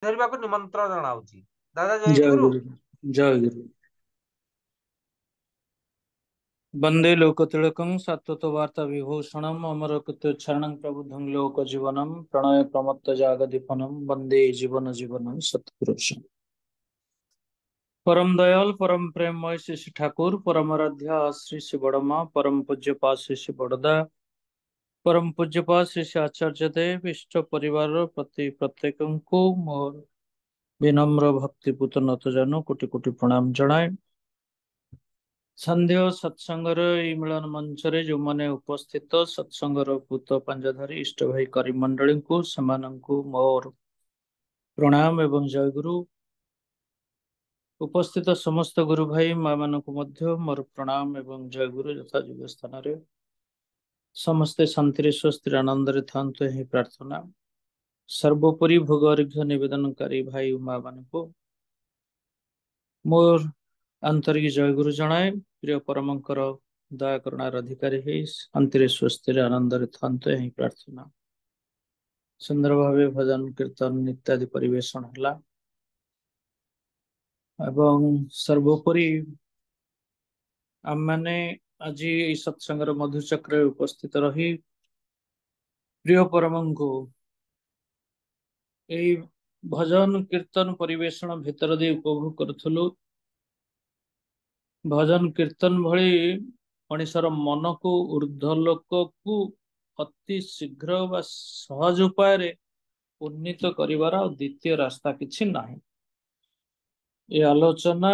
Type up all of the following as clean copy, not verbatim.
ଧରିବାକୁ ନିମନ୍ତ୍ରଣ ଜଣାଉଛି। ଦାଦା जय ଜୟଗୁରୁ। गुरु। जय गुरु। वंदे लोकतिलकं सत्वतो वार्ता विभूषणम् अमरकोत्तरणं प्रबुद्धं लोकजीवनं प्रणय प्रमत्त जागदीपनं वंदे जीवन जीवनं सत्पुरुषम्। परम दयाल परम प्रेममय श्री श्री ठाकुर परम आराध्य श्री श्री बड़मा परम पूज्य पाद श्री श्री बड़दा परम पूज्य पाद श्री श्री आचार्य देव इष्ट परिवार प्रति प्रत्येक को मोर विनम्र भक्तिपूत नत जानु कोटि कोटि प्रणाम जनाए। ସନ୍ଧ୍ୟା ସତ୍ସଙ୍ଗର ଏଇ ମିଳନ ମଞ୍ଚରେ ଯେଉଁମାନେ ଉପସ୍ଥିତ ସତ୍ସଙ୍ଗର ପୂତ ପାଞ୍ଜଧାରୀ ଇଷ୍ଟ ଭାଇ କରିମଣ୍ଡଳୀଙ୍କୁ ସେମାନଙ୍କୁ ମୋର ପ୍ରଣାମ ଏବଂ ଜୟଗୁରୁ। ଉପସ୍ଥିତ ସମସ୍ତ ଗୁରୁ ଭାଇ ମା ମାନଙ୍କୁ ମଧ୍ୟ ମୋର ପ୍ରଣାମ ଏବଂ ଜୟଗୁରୁ ଯଥାଯୋଗ୍ୟ ସ୍ଥାନରେ ସମସ୍ତେ ଶାନ୍ତିରେ ସ୍ୱସ୍ତିରେ ଆନନ୍ଦରେ ଥାନ୍ତୁ ଏହି ପ୍ରାର୍ଥନା। ସର୍ବୋପରି ଭୋଗ ଅର୍ଘ୍ୟ ନିବେଦନକାରୀ ଭାଇ ଓ ମା ମାନଙ୍କୁ ମୋର ଆନ୍ତରିକ ଜୟଗୁରୁ ଜଣାଏ। ପ୍ରିୟ ପରମଙ୍କର ଦୟା କରୁଣାର ଅଧିକାରୀ ହେଇ ଶାନ୍ତିରେ ସ୍ୱସ୍ତିରେ ଆନନ୍ଦରେ ଥାନ୍ତୁ ଏହି ପ୍ରାର୍ଥନା। ସୁନ୍ଦର ଭାବେ ଭଜନ କୀର୍ତ୍ତନ ଇତ୍ୟାଦି ପରିବେଷଣ ହେଲା ଏବଂ ସର୍ବୋପରି ଆମମାନେ ଆଜି ଏହି ସତ୍ସଙ୍ଗର ମଧୁଚକ୍ରରେ ଉପସ୍ଥିତ ରହି ପ୍ରିୟ ପରମଙ୍କୁ ଏହି ଭଜନ କୀର୍ତ୍ତନ ପରିବେଷଣ ଭିତର ଦେଇ ଉପଭୋଗ କରୁଥିଲୁ। ଭଜନ କୀର୍ତ୍ତନ ଭଳି ମଣିଷର ମନକୁ ଊର୍ଧ୍ୱ ଲୋକକୁ ଅତି ଶୀଘ୍ର ବା ସହଜ ଉପାୟରେ ଉନ୍ନୀତ କରିବାର ଆଉ ଦ୍ୱିତୀୟ ରାସ୍ତା କିଛି ନାହିଁ। ଏ ଆଲୋଚନା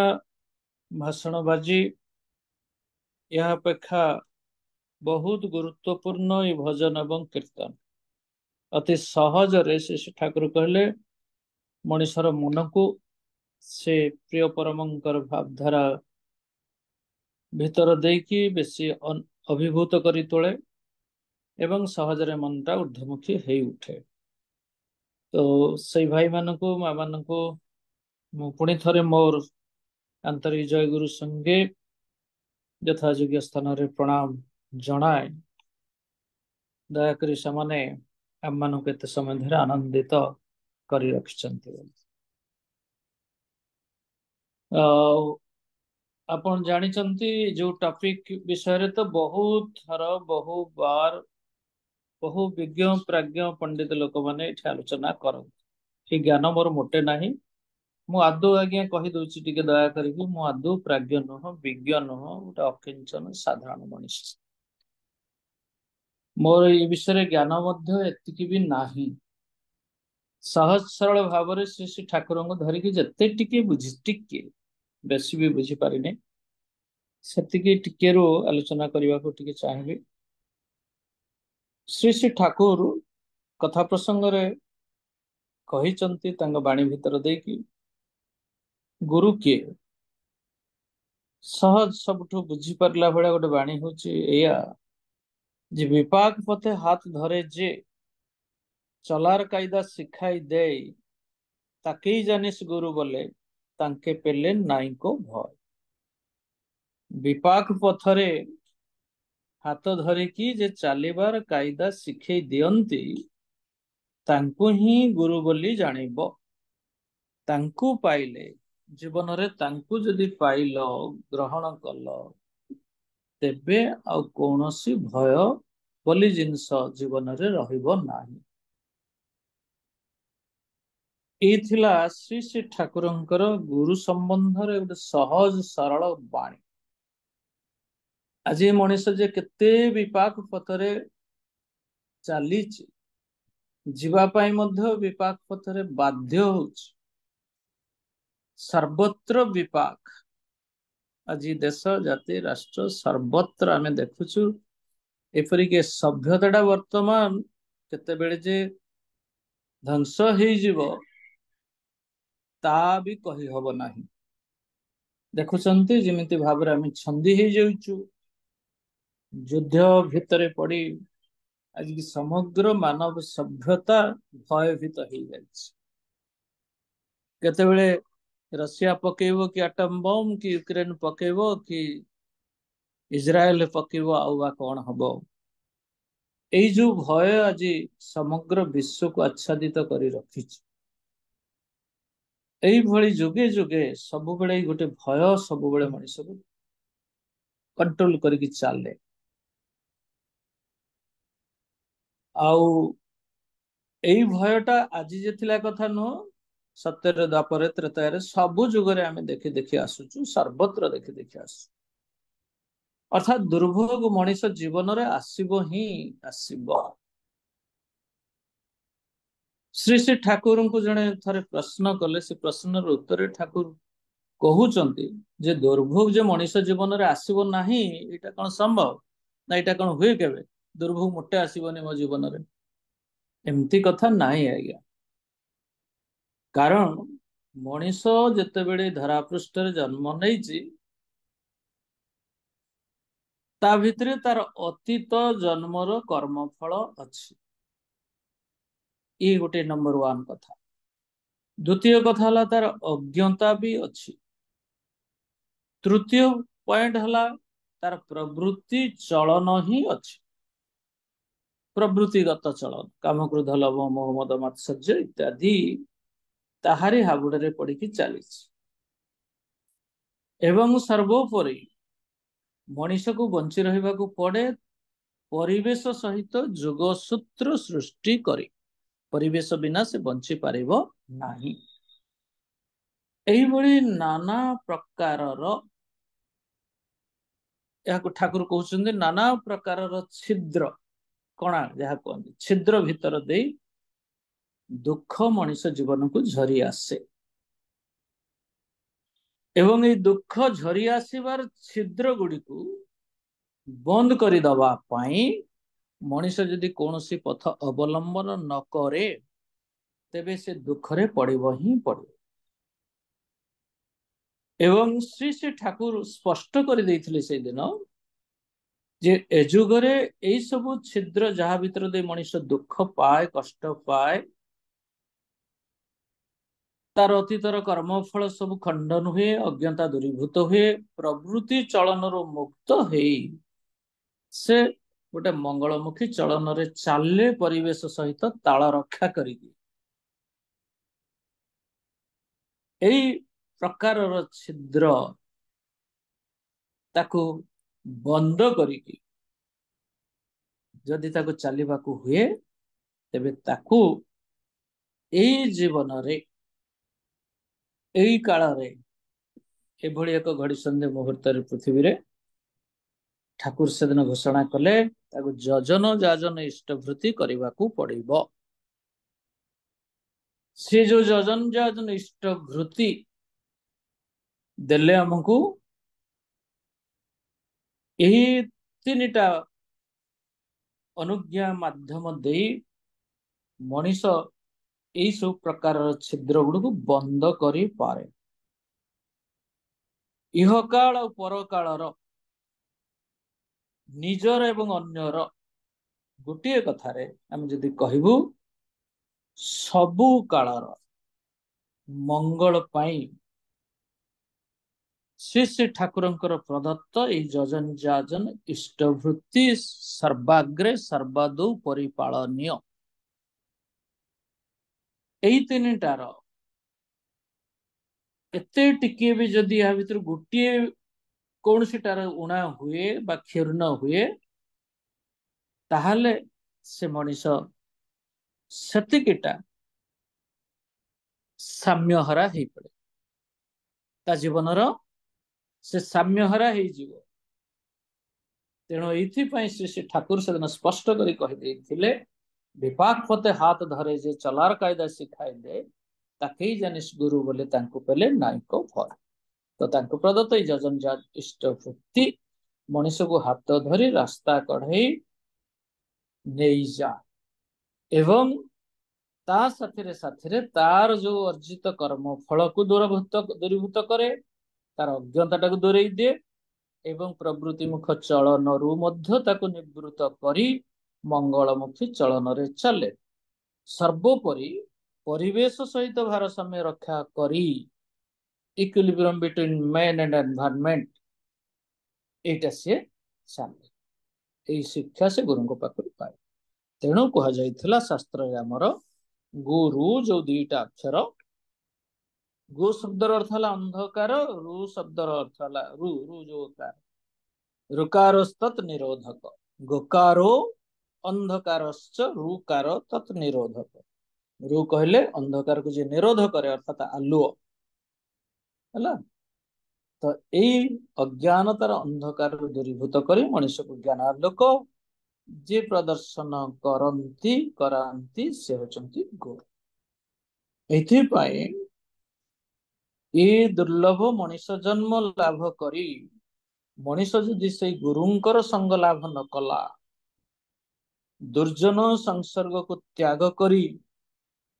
ଭାଷଣ ବାଜି ଏହା ଅପେକ୍ଷା ବହୁତ ଗୁରୁତ୍ୱପୂର୍ଣ୍ଣ ଏ ଭଜନ ଏବଂ କୀର୍ତ୍ତନ। ଅତି ସହଜରେ ଶ୍ରୀ ଠାକୁର କହିଲେ ମଣିଷର ମନକୁ ସେ ପ୍ରିୟ ପରମଙ୍କର ଭାବଧାରା ଭିତର ଦେଇକି ବେଶୀ ଅଭିଭୂତ କରି ତୋଳେ ଏବଂ ସହଜରେ ମନଟା ঊର୍ଧ୍ୱମୁଖୀ ହେଇ ଉଠେ। ତ ସେଇ ଭାଇମାନଙ୍କୁ ମା ମାନଙ୍କୁ ମୁଁ ପୁଣି ଥରେ ମୋର ଆନ୍ତରିକ ଜୟଗୁରୁ ସଙ୍ଗେ ଯଥାଯୋଗ୍ୟ ସ୍ଥାନରେ ପ୍ରଣାମ ଜଣାଏ। ଦୟାକରି ସେମାନେ ଆମମାନଙ୍କୁ ଏତେ ସମୟ ଧରି ଆନନ୍ଦିତ କରି ରଖିଛନ୍ତି। ଆଉ ଆପଣ ଜାଣିଛନ୍ତି ଯୋଉ ଟପିକ ବିଷୟରେ ତ ବହୁତ ଥର ବହୁ ବାର ବହୁ ବିଜ୍ଞ ପ୍ରାଜ୍ଞ ପଣ୍ଡିତ ଲୋକମାନେ ଏଠି ଆଲୋଚନା କରନ୍ତି। ଏ ଜ୍ଞାନ ମୋର ମୋଟେ ନାହିଁ। ମୁଁ ଆଦୌ ଆଜ୍ଞା କହିଦଉଛି ଟିକେ ଦୟା କରିକି ମୁଁ ଆଦୌ ପ୍ରାଜ୍ଞ ନୁହଁ ବିଜ୍ଞ ନୁହଁ ଗୋଟେ ଅକିଞ୍ଚନ ସାଧାରଣ ମଣିଷ। ମୋର ଏ ବିଷୟରେ ଜ୍ଞାନ ମଧ୍ୟ ଏତିକି ବି ନାହିଁ। ସହଜ ସରଳ ଭାବରେ ଶ୍ରୀ ଶ୍ରୀ ଠାକୁରଙ୍କୁ ଧରିକି ଯେତେ ଟିକେ ବୁଝି ଟିକେ ବେଶୀ ବି ବୁଝିପାରିନି ସେତିକି ଟିକେରୁ ଆଲୋଚନା କରିବାକୁ ଟିକେ ଚାହିଁବି। ଶ୍ରୀ ଶ୍ରୀ ଠାକୁର କଥା ପ୍ରସଙ୍ଗରେ କହିଛନ୍ତି ତାଙ୍କ ବାଣୀ ଭିତର ଦେଇକି ଗୁରୁ କିଏ? ସହଜ ସବୁଠୁ ବୁଝିପାରିଲା ଭଳିଆ ଗୋଟେ ବାଣୀ ହଉଛି ଏଇଆ ଯେ ବିପାକ ପଥେ ହାତ ଧରେ ଯେ ଚଲାର କାଇଦା ଶିଖାଇ ଦେଇ তাকেই জানিস গুরু বলে তাঙ্কে পেলে নাইকো ভয়। ବିପାକ ପଥରେ ହାତ ଧରିକି ଯେ ଚାଲିବାର କାଇଦା ଶିଖେଇ ଦିଅନ୍ତି ତାଙ୍କୁ ହିଁ ଗୁରୁ ବୋଲି ଜାଣିବ। ତାଙ୍କୁ ପାଇଲେ ଜୀବନରେ ତାଙ୍କୁ ଯଦି ପାଇଲ ଗ୍ରହଣ କଲ ତେବେ ଆଉ କୌଣସି ଭୟ ବୋଲି ଜିନିଷ ଜୀବନରେ ରହିବ ନାହିଁ। ଏଇ ଥିଲା ଶ୍ରୀ ଶ୍ରୀ ଠାକୁରଙ୍କର ଗୁରୁ ସମ୍ବନ୍ଧରେ ଗୋଟେ ସହଜ ସରଳ ବାଣୀ। ଆଜି ମଣିଷ ଯେ କେତେ ବିପାକ ପଥରେ ଚାଲିଛି ଯିବା ପାଇଁ ମଧ୍ୟ ବିପାକ ପଥରେ ବାଧ୍ୟ ହଉଛି। ସର୍ବତ୍ର ବିପାକ ଆଜି ଦେଶ ଜାତି ରାଷ୍ଟ୍ର ସର୍ବତ୍ର ଆମେ ଦେଖୁଛୁ। ଏପରିକି ସଭ୍ୟତାଟା ବର୍ତ୍ତମାନ କେତେବେଳେ ଯେ ଧ୍ୱଂସ ହେଇଯିବ ତା ବି କହିହବ ନାହିଁ। ଦେଖୁଛନ୍ତି ଯେମିତି ଭାବରେ ଆମେ ଛନ୍ଦି ହେଇଯାଉଛୁ ଯୁଦ୍ଧ ଭିତରେ ପଡି ଆଜି ସମଗ୍ର ମାନବ ସଭ୍ୟତା ଭୟଭୀତ ହେଇଯାଇଛି। କେତେବେଳେ ରଷିଆ ପକେଇବ କି ଆଟମ ବମ୍ କି ୟୁକ୍ରେନ ପକେଇବ କି ଇସ୍ରାଏଲ ପକେଇବ ଆଉ ବା କଣ ହବ। ଏଇ ଯୋଉ ଭୟ ଆଜି ସମଗ୍ର ବିଶ୍ୱକୁ ଆଚ୍ଛାଦିତ କରି ରଖିଛି ଏଇଭଳି ଯୁଗେ ଯୁଗେ ସବୁବେଳେ ଗୋଟେ ଭୟ ସବୁବେଳେ ମଣିଷକୁ କଣ୍ଟ୍ରୋଲ କରିକି ଚାଲେ। ଆଉ ଏଇ ଭୟଟା ଆଜି ଯେ ଥିଲା କଥା ନୁହଁ, ସତ୍ୟରେ ଦ୍ୱାପରରେ ତ୍ରେତାୟରେ ସବୁ ଯୁଗରେ ଆମେ ଦେଖି ଦେଖି ଆସୁଛୁ, ସର୍ବତ୍ର ଦେଖି ଦେଖି ଆସୁଛୁ। ଅର୍ଥାତ୍ ଦୁର୍ଭୋଗ ମଣିଷ ଜୀବନରେ ଆସିବ ହିଁ ଆସିବ। ଶ୍ରୀ ଶ୍ରୀ ଠାକୁରଙ୍କୁ ଜଣେ ଥରେ ପ୍ରଶ୍ନ କଲେ, ସେ ପ୍ରଶ୍ନର ଉତ୍ତରରେ ଠାକୁର କହୁଛନ୍ତି ଯେ ଦୁର୍ଭୋଗ ଯେ ମଣିଷ ଜୀବନରେ ଆସିବ ନାହିଁ ଏଇଟା କଣ ସମ୍ଭବ? ନା ଏଇଟା କଣ ହୁଏ କେବେ? ଦୁର୍ଭୋଗ ମୋଟେ ଆସିବନି ମୋ ଜୀବନରେ, ଏମିତି କଥା ନାହିଁ ଆଜ୍ଞା। କାରଣ ମଣିଷ ଯେତେବେଳେ ଧରାପୃଷ୍ଠରେ ଜନ୍ମ ନେଇଛି, ତା ଭିତରେ ତାର ଅତୀତ ଜନ୍ମର କର୍ମଫଳ ଅଛି। ଇଏ ଗୋଟେ ନମ୍ବର ୱାନ୍ କଥା। ଦ୍ୱିତୀୟ କଥା ହେଲା ତାର ଅଜ୍ଞତା ବି ଅଛି। ତୃତୀୟ ପଏଣ୍ଟ ହେଲା ତାର ପ୍ରବୃତ୍ତି ଚଳନ ହିଁ ଅଛି। ପ୍ରବୃତ୍ତିଗତ ଚଳନ, କାମ, କ୍ରୋଧ, ଲୋଭ, ମୋହ, ମଦ, ମାତ୍ସର୍ଯ୍ୟ ଇତ୍ୟାଦି ତାହାରି ହାବୁଡରେ ପଡିକି ଚାଲିଛି। ଏବଂ ସର୍ବୋପରି ମଣିଷକୁ ବଞ୍ଚି ରହିବାକୁ ପଡେ ପରିବେଶ ସହିତ ଯୋଗସୂତ୍ର ସୃଷ୍ଟି କରି। ପରିବେଶ ବିନା ସେ ବଞ୍ଚି ପାରିବ ନାହିଁ। ଏଇଭଳି ନାନା ପ୍ରକାରର, ଏହାକୁ ଠାକୁର କହୁଛନ୍ତି ନାନା ପ୍ରକାରର ଛିଦ୍ର, କଣା ଯାହା କୁହନ୍ତି, ଛିଦ୍ର ଭିତର ଦେଇ ଦୁଃଖ ମଣିଷ ଜୀବନକୁ ଝରି ଆସେ। ଏବଂ ଏଇ ଦୁଃଖ ଝରି ଆସିବାର ଛିଦ୍ର ଗୁଡିକୁ ବନ୍ଦ କରିଦବା ପାଇଁ ମଣିଷ ଯଦି କୌଣସି ପଥ ଅବଲମ୍ବନ ନ କରେ, ତେବେ ସେ ଦୁଃଖରେ ପଡିବ ହିଁ ପଡିବ। ଏବଂ ଶ୍ରୀ ଶ୍ରୀ ଠାକୁର ସ୍ପଷ୍ଟ କରିଦେଇଥିଲେ ସେଇଦିନ ଯେ ଏ ଯୁଗରେ ଏଇ ସବୁ ଛିଦ୍ର ଯାହା ଭିତରେ ଦେଇ ମଣିଷ ଦୁଃଖ ପାଏ, କଷ୍ଟ ପାଏ, ତାର ଅତୀତର କର୍ମଫଳ ସବୁ ଖଣ୍ଡନ ହୁଏ, ଅଜ୍ଞତା ଦୂରୀଭୂତ ହୁଏ, ପ୍ରବୃତ୍ତି ଚଳନରୁ ମୁକ୍ତ ହେଇ ସେ ଗୋଟେ ମଙ୍ଗଳମୁଖୀ ଚଳନରେ ଚାଲେ, ପରିବେଶ ସହିତ ତାଳ ରକ୍ଷା କରିକି। ଏଇ ପ୍ରକାରର ଛିଦ୍ର ତାକୁ ବନ୍ଦ କରିକି ଯଦି ତାକୁ ଚାଲିବାକୁ ହୁଏ, ତେବେ ତାକୁ ଏଇ ଜୀବନରେ, ଏଇ କାଳରେ, ଏଭଳି ଏକ ଘଡ଼ିସନ୍ଧି ମୁହୂର୍ତ୍ତରେ ପୃଥିବୀରେ ଠାକୁର ସେଦିନ ଘୋଷଣା କଲେ ତାକୁ ଯଜନ ଯାଜନ ଇଷ୍ଟଭୃତି କରିବାକୁ ପଡିବ। ସେ ଯୋଉ ଯଜନ ଯାଜନ ଇଷ୍ଟଭୃତି ଦେଲେ ଆମକୁ ଏହି ତିନିଟା ଅନୁଜ୍ଞା ମାଧ୍ୟମ ଦେଇ ମଣିଷ ଏଇ ସବୁ ପ୍ରକାରର ଛିଦ୍ର ଗୁଡିକୁ ବନ୍ଦ କରିପାରେ। ଇହକାଳ ଆଉ ପରକାଳର, ନିଜର ଏବଂ ଅନ୍ୟର, ଗୋଟିଏ କଥାରେ ଆମେ ଯଦି କହିବୁ ସବୁ କାଳର ମଙ୍ଗଳ ପାଇଁ ଶ୍ରୀ ଶ୍ରୀ ଠାକୁରଙ୍କର ପ୍ରଦତ୍ତ ଏଇ ଯଜନ ଯାଜନ ଇଷ୍ଟଭୃତି ସର୍ବାଗ୍ରେ ସର୍ବାଦୌ ପରିପାଳନୀୟ। ଏଇ ତିନିଟାର ଏତେ ଟିକିଏ ବି ଯଦି ଏହା ଭିତରୁ ଗୋଟିଏ କୌଣସିଟାର ଉଣା ହୁଏ ବା କ୍ଷୁର୍ଣ୍ଣ ହୁଏ, ତାହେଲେ ସେ ମଣିଷ ସେତିକିଟା ସାମ୍ୟହରା ହେଇପଡେ, ତା ଜୀବନର ସେ ସାମ୍ୟହରା ହେଇଯିବ। ତେଣୁ ଏଇଥିପାଇଁ ଶ୍ରୀ ଶ୍ରୀ ଠାକୁର ସେଦିନ ସ୍ପଷ୍ଟ କରି କହିଦେଇଥିଲେ, ବିପାକ ପତେ ହାତ ଧରେ ଯେ ଚଲାର କାয়দা ଶିଖାଇ ଦେ, ତାକେଇ ଜାନିସ୍ ଗୁରୁ ବୋଲେ ତାଙ୍କୁ পেলে ନାଇକ ଭୟ। ତ ତାଙ୍କୁ ପ୍ରଦତ୍ତ ଏଇ ଯଜନ ଇଷ୍ଟଭୃତି ମଣିଷକୁ ହାତ ଧରି ରାସ୍ତା କଢେଇ ନେଇଯା ଏବଂ ତା ସାଥିରେ ସାଥିରେ ତାର ଯୋଉ ଅର୍ଜିତ କର୍ମ ଫଳକୁ ଦୂରୀଭୂତ କରେ, ତାର ଅଜ୍ଞତାଟାକୁ ଦୂରେଇ ଦିଏ ଏବଂ ପ୍ରବୃତ୍ତି ମୁଖ ଚଳନରୁ ମଧ୍ୟ ତାକୁ ନିବୃତ୍ତ କରି ମଙ୍ଗଳମୁଖୀ ଚଳନରେ ଚାଲେ। ସର୍ବୋପରି ପରିବେଶ ସହିତ ଭାରସାମ୍ୟ ରକ୍ଷା କରି ଇକ୍ୱିଲିବ୍ରିୟମ ବିଟୱିନ୍ ମ୍ୟାନ୍ ଆଣ୍ଡ ଏନଭାୟରନମେଣ୍ଟ, ଏଇଟା ସିଏ ଚାଲେ। ଏଇ ଶିକ୍ଷା ସେ ଗୁରୁଙ୍କ ପାଖରୁ ପାଏ। ତେଣୁ କୁହାଯାଇଥିଲା ଶାସ୍ତ୍ରରେ ଆମର ଗୁରୁ ଯୋଉ ଦିଟା ଅକ୍ଷର, गो शब्दर अर्थ है अंधकार, रु शब्दर अर्थ है रु रु जो ऋकारस्तत् निरोधक, गोकारो अंधकारश्च रुकार तत् निरोधक। रु कहले अंधकार को जे निरोध करे अर्थात आलुओ है। तो यही अज्ञानतार अंधकार दूरीभूत कर मनुष्य को ज्ञान आलोक जे प्रदर्शन करती करांती से होचंती गुरु। एथिपाई ये दुर्लभ मनीष जन्म लाभ करी मनीष जदि से गुरुंकर संग लाभ न कला, दुर्जन संसर्ग को त्याग करी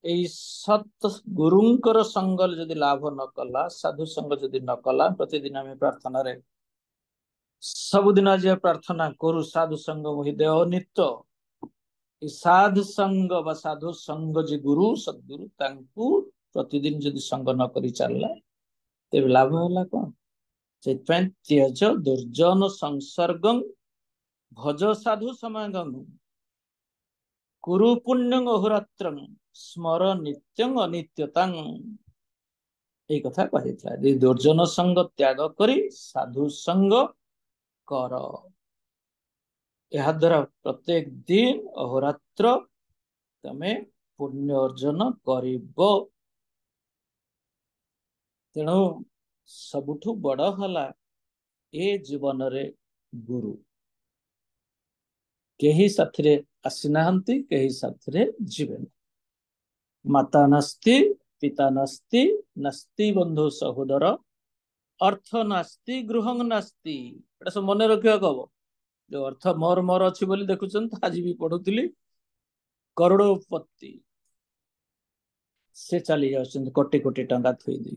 सत गुरुंकर संग जदि लाभ न कला, साधु संग जदि न कला, प्रतिदिन आम प्रार्थना रे सबुदिन आज प्रार्थना करू साधु संग वही देह नित्य साधु संग व साधु संग जे गुरु सदगुरु तांकु प्रतिदिन जदि संग न करी चलला तेरे लाभ होला कौन? त्यज दुर्जन संसर्गं भज साधु समागम कुरु पुण्यं अहोरात्रं स्मर नित्यं अनित्यतां। এই কথা କହିଥିଲା ଯେ ଦୁର୍ଜନ संग त्याग କରି साधु संग कर, ଏହା ଦ୍ୱାରା प्रत्येक दिन अहोरात्र तमे पुण्य अर्जन करिब। तेणु सबुठु बड़ हला ए जीवन रे गुरु केही साथरे आसीनाहंती केही साथरे जीवन। माता नास्ति पिता नास्ति नास्ति बंधु सहोदर अर्थ नास्ति गृहं नास्ति। एटा सब मन रखिया कब जो अर्थ मोर मोर अच्छी बोली देखुचन आज भी पढ़ुली करोड़पति से चली जाउछन कोटी कोटी टंका थई दी।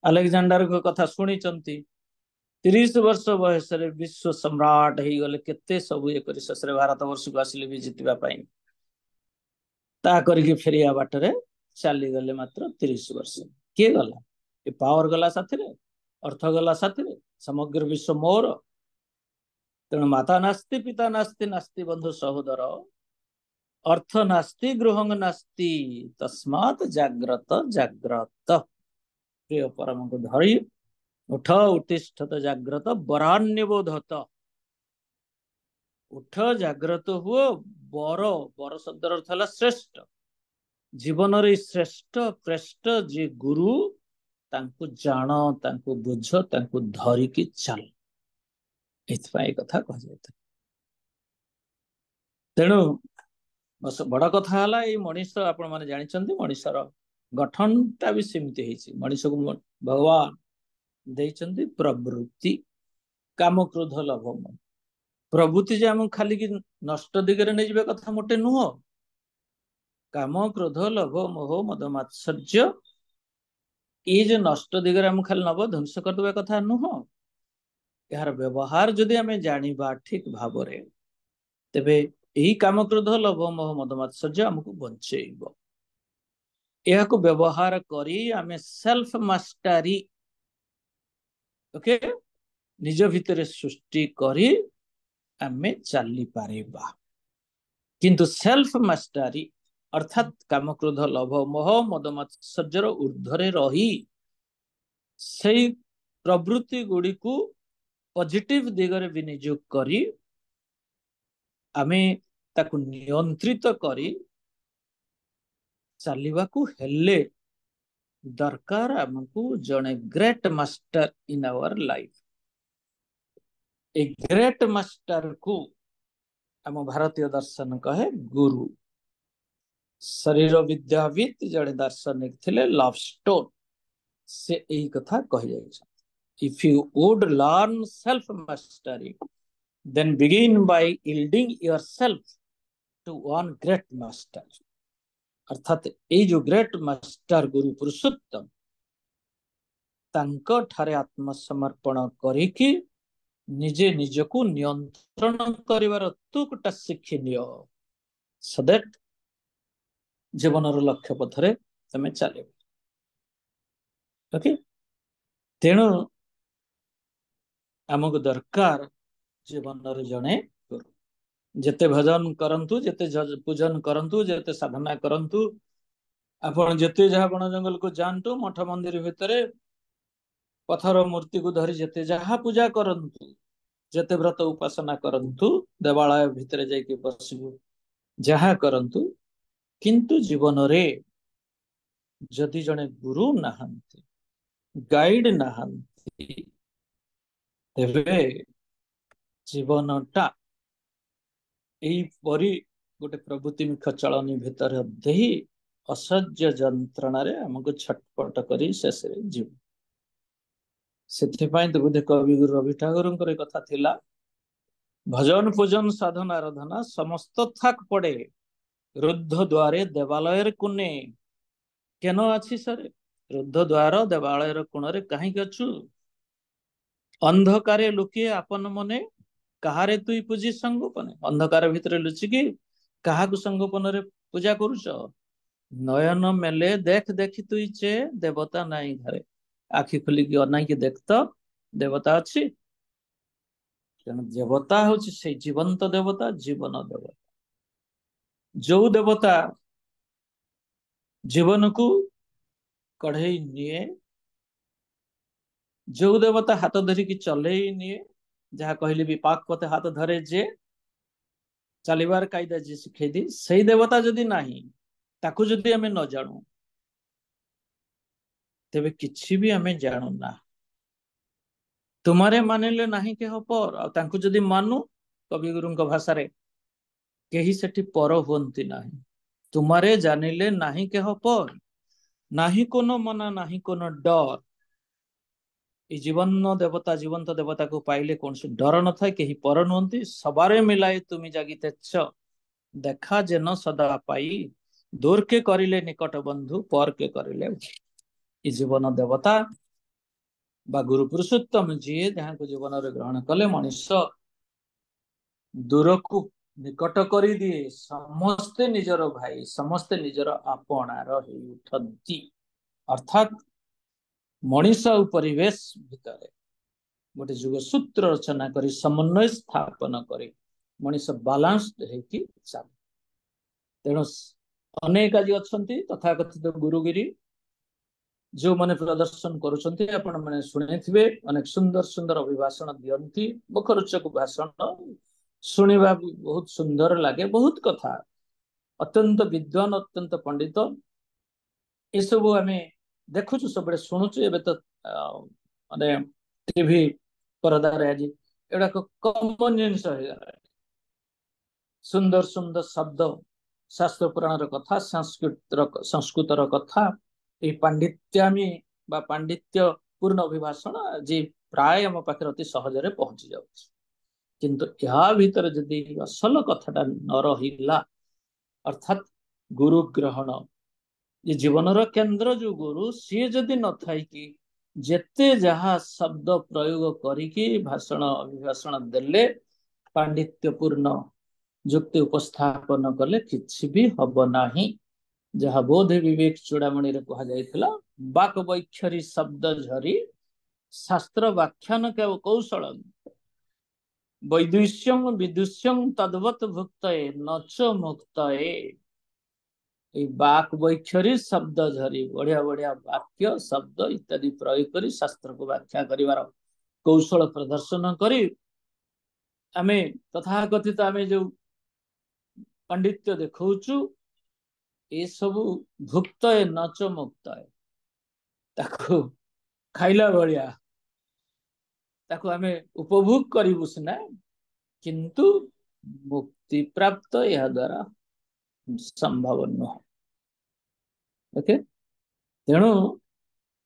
अलेक्जेंडर को कथा सुनी चंती 30 वर्ष बयस विश्व सम्राट हो गले केते सब ये करी शेष भारत वर्ष को आसिले भी जितवा पाई ता करके फेरिया बाटरे चली गले मात्र 30 वर्ष। किए गला ये पावर गला साथी रे, अर्थ गला साथी रे, समग्र विश्व मोर। तेणु माता नास्ति पिता नास्ति नास्ति बंधु सहोदर अर्थ नास्ति गृहं नास्ति तस्मात् जाग्रत जाग्रत। प्रिय परम को धरी उठ उत्तिष्ठत जाग्रत वरान्यबोधत। उठ जाग्रत हुओ बर, बर शब्द अर्थ है श्रेष्ठ। जीवन रे श्रेष्ठ प्रेष्ठ जे गुरु तांको जान तांको बुझ तांको धरी की चल, एथपाई कथा कह जाता। तेणु बड़ कथा हला ये मनीष आपण माने जानि चंदी मनीषर गठनटा भी सेमती हेछि। मनीष को भगवान देइचंदी प्रवृत्ति काम क्रोध लोभ मोह। प्रवृत्ति जे हम खाली की नष्ट दिगरे नै जिबे कथा मोटे नुह। काम क्रोध लोभ मोह मद मात्सर्य ये जे नष्ट दिगरे हम खाली नब ध्वंस कर देबे कथा नुह। यार व्यवहार जदि हमें जानिबा ठीक भाव रे तेबे यही काम क्रोध लोभ मोह मद मात्सर्य हमको बंचेइबो। यह को व्यवहार करी आमे सेल्फ मास्टरी ओके निज भितर सृष्टि करी आमे चली पारिबा। किंतु सेल्फ मास्टरी अर्थात काम क्रोध लोभ मोह मद मात्सर्यर ऊर्ध्वरे रही से प्रवृत्ति गुड़ी को पॉजिटिव दिगरे विनियोग करी आमे ताकु नियंत्रित करी चलिबा को हेले दरकार हमको जने great master in our life. A great master को आम भारतीय दर्शन कहे गुरु। शरीर विद्याविद जड़े दार्शनिक थिले लवस्टोन से यही कथा कही जाए। If you would learn self mastery then begin by yielding yourself to one great master. अर्थात ये जो ग्रेट मास्टर गुरु पुरुषोत्तम तांको ठारे आत्मसमर्पण करिकी निजे निजको नियंत्रण करिवार तुकटा शिखि नियो सो दैट जीवन लक्ष्य पथरे तमे चले। ओके तेणु आमको दरकार जीवन जड़े गुरु। जेते भजन करंतु जेते पूजन करंतु जेते साधना करंतु ଆପଣ ଯେତେ ଯାହା ବଣ ଜଙ୍ଗଲକୁ ଯାଆନ୍ତୁ, ମଠ ମନ୍ଦିର ଭିତରେ ପଥର ମୂର୍ତ୍ତିକୁ ଧରି ଯେତେ ଯାହା ପୂଜା କରନ୍ତୁ, ଯେତେ ବ୍ରତ ଉପାସନା କରନ୍ତୁ, ଦେବାଳୟ ଭିତରେ ଯାଇକି ବସିବୁ, ଯାହା କରନ୍ତୁ, କିନ୍ତୁ ଜୀବନରେ ଯଦି ଜଣେ ଗୁରୁ ନାହାନ୍ତି, ଗାଇଡ ନାହାନ୍ତି, ତେବେ ଜୀବନଟା ଏଇପରି ଗୋଟେ ପ୍ରବୃତ୍ତିମୁଖ ଚଳନୀ ଭିତରେ ଦେଇ ଅସହ୍ୟ ଯନ୍ତ୍ରଣାରେ ଆମକୁ ଛଟପଟ କରି ଶେଷରେ ଯିବୁ। ସେଥିପାଇଁ ତ ବୋଧେ କବିଗୁରୁ ରବି ଠାକୁରଙ୍କର କଥା ଥିଲା, ଭଜନ ପୂଜନ ସାଧନା ଆରାଧନା ସମସ୍ତ ଥାକ ପଡେ, ରୁଦ୍ଧ ଦ୍ୱାରେ ଦେବାଳয়ের কোণে। কেন আছি সারে? ରୁଦ୍ଧ ଦ୍ୱାର ଦେବାଳୟର କୋଣରେ କାହିଁକି ଅଛୁ? ଅନ୍ଧକାରେ ଲୁକିଏ ଆପନ ମନେ, କାହାରେ ତୁଇ ପୂଜି ସଙ୍ଗୋପନେ। ଅନ୍ଧକାର ଭିତରେ ଲୁଚିକି କାହାକୁ ସଙ୍ଗୋପନରେ ପୂଜା କରୁଛ? ନୟନ ମେଲେ ଦେଖ ଦେଖି ତୁଇ ଚେ, ଦେବତା ନାଇଁ ଘରେ। ଆଖି ଖୋଲିକି ଅନାଇକି ଦେଖ ତ, ଦେବତା ଅଛି? ତେଣୁ ଦେବତା ହଉଛି ସେଇ ଜୀବନ୍ତ ଦେବତା, ଜୀବନ ଦେବତା। ଯୋଉ ଦେବତା ଜୀବନକୁ କଢେଇ ନିଏ, ଯୋଉ ଦେବତା ହାତ ଧରିକି ଚଲେଇ ନିଏ, ଯାହା କହିଲେ ବିପାକ ପଥେ ହାତ ଧରେ ଯେ, ଚାଲିବାର କାଇଦା ଯିଏ ଶିଖେଇ ଦିଏ, ସେଇ ଦେବତା ଯଦି ନାହିଁ, ତାକୁ ଯଦି ଆମେ ନ ଜାଣୁ, ତେବେ କିଛି ବି ଆମେ ଜାଣୁନା। ତୁମରେ ମାନିଲେ ନାହିଁ କେହ ପର, ଆଉ ତାଙ୍କୁ ଯଦି ମାନୁ, କବିଗୁରୁଙ୍କ ଭାଷାରେ, କେହି ସେଠି ପର ହୁଅନ୍ତି ନାହିଁ। ତୁମରେ ଜାଣିଲେ ନାହିଁ କେହ ପର, ନାହିଁ কোনো ମନା, ନାହିଁ কোনো ଡର। এই ଜୀବନ ଦେବତା, ଜୀବନ୍ତ ଦେବତାକୁ ପାଇଲେ କୌଣସି ଡର ନଥାଏ, କେହି ପର ନୁହନ୍ତି। ସବାରେ ମିଲାଏ ତୁମି ଜାଗିତେଛ, ଦେଖା ଯେନ ସଦା ପାଇ, ଦୂରକେ କରିଲେ ନିକଟ ବନ୍ଧୁ, ପରକେ କରିଲେ। ଏ ଜୀବନ ଦେବତା ବା ଗୁରୁ ପୁରୁଷୋତ୍ତମ ଯିଏ, ଯାହାକୁ ଜୀବନରେ ଗ୍ରହଣ କଲେ ମଣିଷ ଦୂରକୁ ନିକଟ କରିଦିଏ, ସମସ୍ତେ ନିଜର ଭାଇ, ସମସ୍ତେ ନିଜର ଆପଣାର ହେଇ ଉଠନ୍ତି। ଅର୍ଥାତ ମଣିଷ ଆଉ ପରିବେଶ ଭିତରେ ଗୋଟେ ଯୁଗ ସୂତ୍ର ରଚନା କରି ସମନ୍ୱୟ ସ୍ଥାପନ କରି ମଣିଷ ବାଲାନ୍ସଡ ହେଇକି ଚାଲେ। ତେଣୁ ଅନେକ ଆଜି ଅଛନ୍ତି ତଥାକଥିତ ଗୁରୁଗିରି, ଯୋଉମାନେ ପ୍ରଦର୍ଶନ କରୁଛନ୍ତି, ଆପଣ ମାନେ ଶୁଣିଥିବେ, ଅନେକ ସୁନ୍ଦର ସୁନ୍ଦର ଅଭିଭାଷଣ ଦିଅନ୍ତି, ମୁଖରୋଚକ ଭାଷଣ, ଶୁଣିବା ବହୁତ ସୁନ୍ଦର ଲାଗେ, ବହୁତ କଥା, ଅତ୍ୟନ୍ତ ବିଦ୍ୱାନ, ଅତ୍ୟନ୍ତ ପଣ୍ଡିତ, ଏସବୁ ଆମେ ଦେଖୁଛୁ, ସବୁବେଳେ ଶୁଣୁଛୁ। ଏବେ ତ ମାନେ ଟିଭି ପରଦାରେ ଆଜି ଏଗୁଡାକ କମନ ଜିନିଷ ହେଇଗଲାଣି। ସୁନ୍ଦର ସୁନ୍ଦର ଶବ୍ଦ, ଶାସ୍ତ୍ର ପୁରାଣର କଥା, ସଂସ୍କୃତର କଥା, এই ପାଣ୍ଡିତ୍ୟାମୀ ବା ପାଣ୍ଡିତ୍ୟ ପୂର୍ଣ୍ଣ ଅଭିଭାଷଣ ଆଜି ପ୍ରାୟ ଆମ ପାଖରେ ଅତି ସହଜରେ ପହଞ୍ଚି ଯାଉଛି। କିନ୍ତୁ ଏହା ଭିତରେ ଯଦି ଅସଲ କଥାଟା ନ ରହିଲା, ଅର୍ଥାତ ଗୁରୁ ଗ୍ରହଣ, ଏ ଜୀବନର କେନ୍ଦ୍ର ଯୋଉ ଗୁରୁ, ସିଏ ଯଦି ନଥାଇକି ଯେତେ ଯାହା ଶବ୍ଦ ପ୍ରୟୋଗ କରିକି ଭାଷଣ ଅଭିଭାଷଣ ଦେଲେ, ପାଣ୍ଡିତ୍ୟପୂର୍ଣ୍ଣ ଯୁକ୍ତି ଉପସ୍ଥାପନ କଲେ, କିଛି ବି ହବ ନାହିଁ। ଯାହା ବୋଧେ ବିବେକ ଚୂଡାମଣିରେ କୁହାଯାଇଥିଲା, ବାକ ବୈଖରୀ ଶବ୍ଦ ଝରି, ଶାସ୍ତ୍ର ବ୍ୟାଖ୍ୟାନ କୌଶଳ, ବୈଦୁଷ୍ୟଂ ବିଦୁଷ୍ୟଂ ତଦ୍ବତ ଭୁକ୍ତଏ ନଚ ମୁକ୍ତଏ। এই ବାକ ବୈଖରୀ ଶବ୍ଦ ଝରି, ବଢିଆ ବଢିଆ ବାକ୍ୟ ଶବ୍ଦ ଇତ୍ୟାଦି ପ୍ରୟୋଗ କରି ଶାସ୍ତ୍ରକୁ ବ୍ୟାଖ୍ୟା କରିବାର କୌଶଳ ପ୍ରଦର୍ଶନ କରି ଆମେ ତଥାକଥିତ ଆମେ ଯୋଉ ପାଣ୍ଡିତ୍ୟ ଦେଖଉଛୁ, ଏସବୁ ଭୁକ୍ତ ଏ ନଚ ମୁକ୍ତ ଏ, ତାକୁ ଖାଇଲା ଭଳିଆ ତାକୁ ଆମେ ଉପଭୋଗ କରିବୁ ସିନା, କିନ୍ତୁ ମୁକ୍ତି ପ୍ରାପ୍ତ ଏହା ଦ୍ୱାରା ସମ୍ଭବ ନୁହଁ। ଓକେ, ତେଣୁ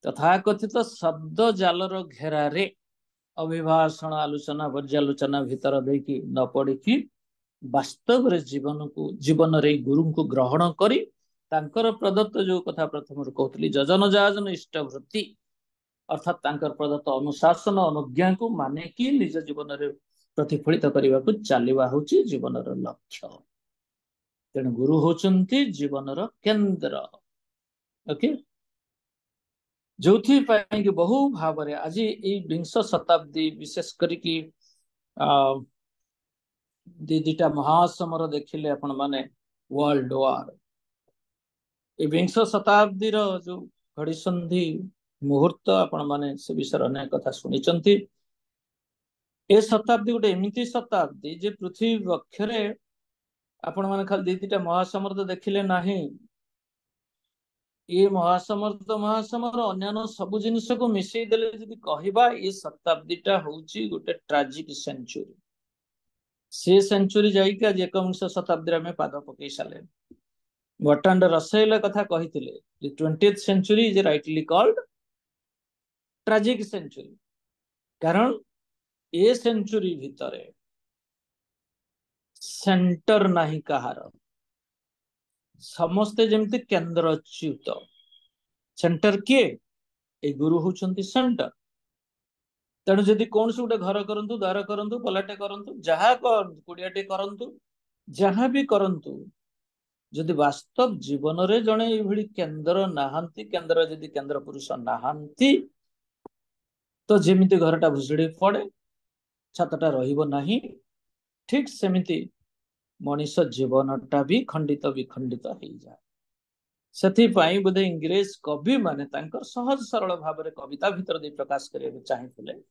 ତଥାକଥିତ ଶବ୍ଦ ଜାଲର ଘେରାରେ ଅଭିଭାଷଣ, ଆଲୋଚନା, ପର୍ଯ୍ୟାଲୋଚନା ଭିତର ଦେଇକି ନ ପଡିକି ବାସ୍ତବରେ ଜୀବନରେ ଗୁରୁଙ୍କୁ ଗ୍ରହଣ କରି ତାଙ୍କର ପ୍ରଦତ୍ତ ଯୋଉ କଥା ପ୍ରଥମରୁ କହୁଥିଲି, ଯଜନ ଯାଜନ ଇଷ୍ଟବୃତ୍ତି, ଅର୍ଥାତ ତାଙ୍କର ପ୍ରଦତ୍ତ ଅନୁଶାସନ ଅନୁଜ୍ଞାକୁ ମାନିକି ନିଜ ଜୀବନରେ ପ୍ରତିଫଳିତ କରିବାକୁ ଚାଲିବା ହଉଛି ଜୀବନର ଲକ୍ଷ୍ୟ। ତେଣୁ ଗୁରୁ ହଉଛନ୍ତି ଜୀବନର କେନ୍ଦ୍ର। ଓକେ, ଯୋଉଥିପାଇଁ କି ବହୁ ଭାବରେ ଆଜି ଏଇ ବିଂଶ ଶତାବ୍ଦୀ, ବିଶେଷ କରିକି ଦିଟା ମହାସମର ଦେଖିଲେ ଆପଣ ମାନେ, ୱାର୍ଲଡ ୱାର, ए विंश शताब्दी जो घड़ीसंधि मुहूर्त आपण माने से विषय अनेक कथा शुणी ए शताब्दी गोटे एमती शताब्दी जे पृथ्वी वक्षरे आपण माने खाली दी तीटा महासागर देखिले नाही ये महासागर अन्य सब जिनस को मिसई देले जदि कहबा ये शताब्दीटा होची गोटे ट्राजिक सेंचुरी से सेंचुरी जाइक आज एकविंश शताब्दी में पाद पकई सारे बर्टांड रसेल कथा कही 20th century is rightly called tragic century कारण ए सेंचुरी भितर सेंटर नहीं कहार समस्ते जमती केंद्रच्युत सेंटर किए ए गुरु होचंती सेंटर तेणु जदि कौन से गोटे घर करंतु द्वार करंतु पलाटे करंतु जहाँ कुड़ियाटे करंतु जहाँ भी करंतु जदि वास्तव जीवन रे जड़े ये केंद्र नहांती केंद्र जदि केंद्र पुरुष नहांती तो जेमिति घरटा भुसुड़ी पड़े छातटा रहिबो नहीं ठीक सेमिति मनीष जीवनटा भी खंडित विखंडित हो जाए से बोधे इंग्रेज कवि माने तांकर सहज सरल भाव में कविता भीतर दे प्रकाश करने चाहिए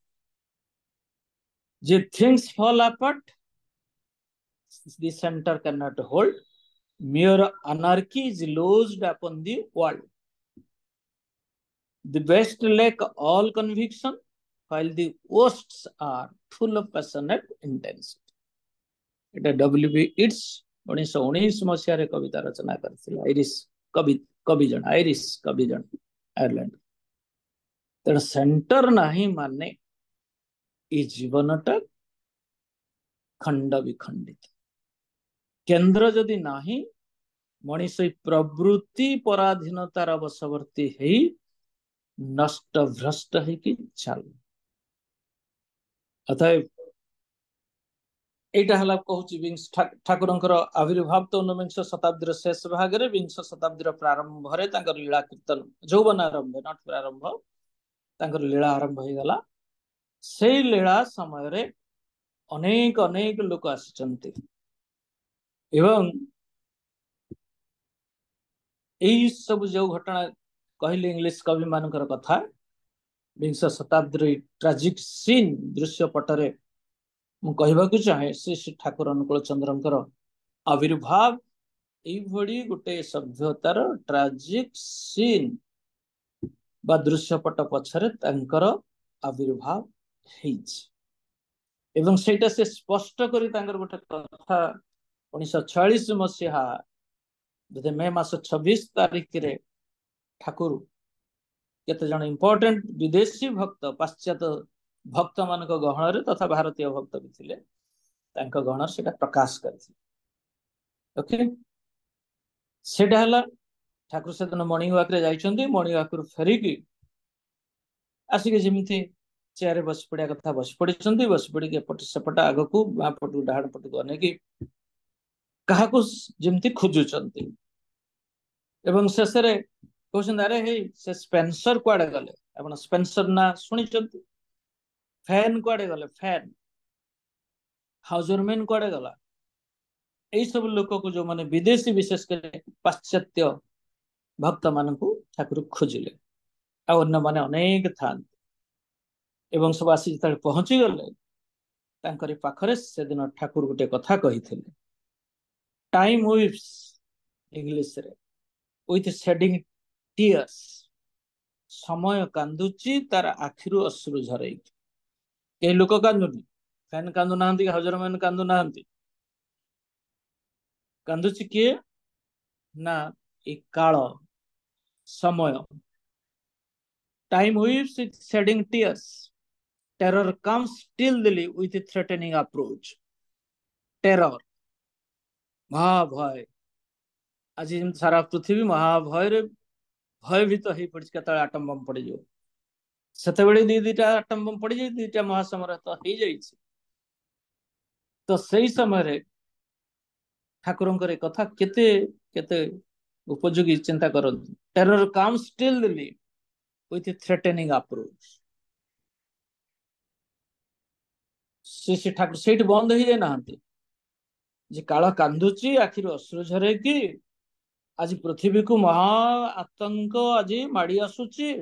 जे things fall apart the center cannot hold mere anarchy is lodged upon the world the best lack all conviction while the worsts are full of passionate intensity এটা डब्ल्यूबी इट्स 1919 मसीह रे कविता रचना करथिला आयरिश कवि जन आयरिश कवि जन Ireland तेणु centre नहीं माने ये जीवनटा खंड विखंडित केंद्र जदि नाही मनीष प्रवृत्ति पराधीनतार वशवर्ती है नष्ट भ्रष्ट है कि चल अतएव एटा हला कहूची विंश ठाकुरंकर आविर्भाव तो 19 शताब्दी शेष भाग रे 20 शताब्दी प्रारंभ रे तांकर लीला कीर्तन जौवन आरंभ नॉट प्रारंभ तांकर लीला आरंभ हो गला से लीला समय रे अनेक अनेक लोक आसिचंती एवं यही सब जो घटना कहले इंग्लिश कवि मानकर कथा 20 शताब्दी ट्राजिक सीन दृश्य पटरे मु कहबाकू चाहे श्री ठाकुर अनुकूल चंद्रंकर आविर्भाव यही गोटे सभ्यतार ट्राजिक सीन बा दृश्यपट पछरे तांकर आविर्भाव एवं सेटा से स्पष्ट करी तांकर गोटे कथा 1946 मसीहा बोधे मे मास 26 तारीख रे ठाकुर केते जन इंपोर्टेंट विदेशी भक्त पाश्चात्य भक्त मान गहन तथा भारतीय भक्त भी थिले तांका गहन सेटा प्रकाश करथिले ओके सेटा हला ठाकुर से दिन मॉर्निंग वॉक रे जाइछंती मॉर्निंग वॉक रु फेरिकी आसिके जेमिति चेयर बस पड़िया कथा बस पड़िछंती बस पड़ी के पट सेपट आग को बा पटु डाहड़ पटु गने की कहा को जेमिति खोजुचंती एवं शेष रे कहउछन अरे हे से स्पेंसर कुआडे गले आपण स्पेंसर ना सुनिचंती फैन कुआडे गले फैन हाउजरमैन कुआडे गला यही सब लोक को जो माने विदेशी विशेषकर पाश्चात्य भक्त मान को ठाकुर खोजिले अन्य माने अनेक था एवं सब आसी जब पहुंची गले तांकरी पाखरे से दिन ठाकुर गोटे कथा कही टाइम वीप्स इंग्लिश रे विथ शेडिंग टीयर्स समय कांदुची तार आखिरु अश्रु झरई के लोक कांदुनी फैन कांदु नांती हाउजरमैन कांदु नांती कांदुची किए ना एक काल समय time weeps with shedding tears terror comes stilly with threatening approach terror महाभय आज सारा पृथ्वी महाभय रे भयभीत हो पड़ी केतले आटम बम पड़ जाओ सेतेबेले दी दीटा आटम बम पड़ जाई दीटा महासमर तो हो जाई तो सही समय रे ठाकुरंकर कथा केते केते उपयोगी चिंता करंतु terror come stilly with threatening approach Shri Thakur सेठ बंद हो जाए ना जे काल कांदुची आखिर अश्रु झरे कि आज पृथ्वी को महा आतंक आज माड़ी आसुची।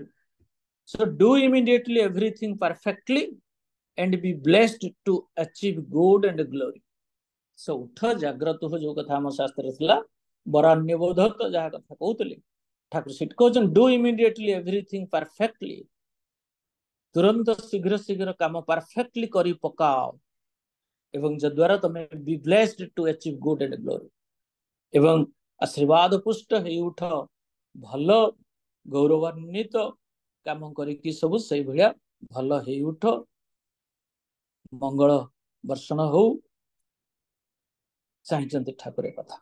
So do immediately everything perfectly and be blessed to achieve good and glory. So उठ जाग्रत हो जो कथा हम शास्त्र थिला बरान्य बोधक जहा कथा कहउतली ठाकुर सिट कहउछन डू इमीडिएटली एवरीथिंग परफेक्टली, तुरंत शीघ्र शीघ्र काम परफेक्टली करी पकाओ एवं जद्वारा तमे be blessed to achieve good and glory एवं आशीर्वाद पुष्ट हे उठ भल गौरवान्वित काम करिकी सब से भलिया भल हे उठ मंगल वर्षण हो चाहते ठाकुर कथा।